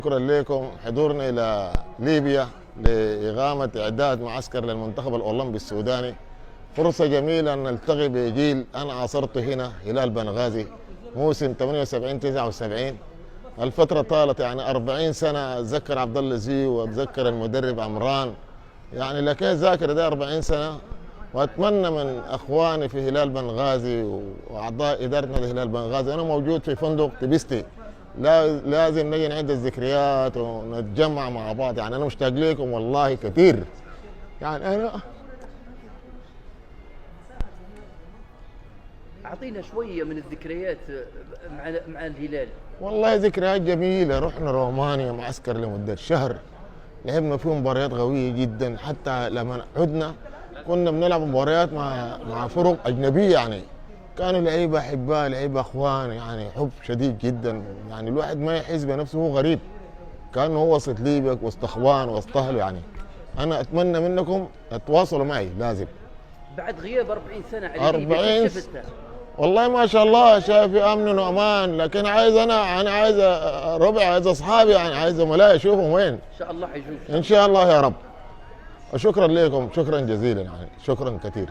شكرا لكم حضورنا إلى ليبيا لإقامة إعداد معسكر للمنتخب الأولمبي السوداني. فرصة جميلة أن نلتقي بجيل أنا عاصرته هنا هلال بنغازي موسم 78-79. الفترة طالت يعني 40 سنة. أتذكر عبد الله زيو وأتذكر المدرب عمران، يعني لكن ذاكرة ده 40 سنة. وأتمنى من أخواني في هلال بنغازي وأعضاء إدارتنا لهلال بنغازي، أنا موجود في فندق تبستي، لازم نجي نعيد الذكريات ونتجمع مع بعض. يعني أنا مشتاق لكم والله كثير. يعني أنا أعطينا شوية من الذكريات مع الهلال. والله ذكريات جميلة. رحنا رومانيا معسكر لمدة شهر، لعبنا فيه مباريات قوية جدا. حتى لما عدنا كنا بنلعب مباريات مع فرق أجنبية، يعني كانوا لعيبة أحباء، لعيبة أخوان، يعني حب شديد جدا. يعني الواحد ما يحس بنفسه هو غريب، كأنه هو وسط ليبيا وسط أخوان وسط أهله. يعني أنا أتمنى منكم تتواصلوا معي لازم. بعد غياب 40 سنة على 40 ليبيا، والله ما شاء الله شايف امن وامان، لكن عايز انا عايز ربع، عايز اصحابي، يعني عايز زملائي اشوفهم وين. ان شاء الله حيجوز ان شاء الله يا رب. وشكرا لكم، شكرا جزيلا، يعني شكرا كثير.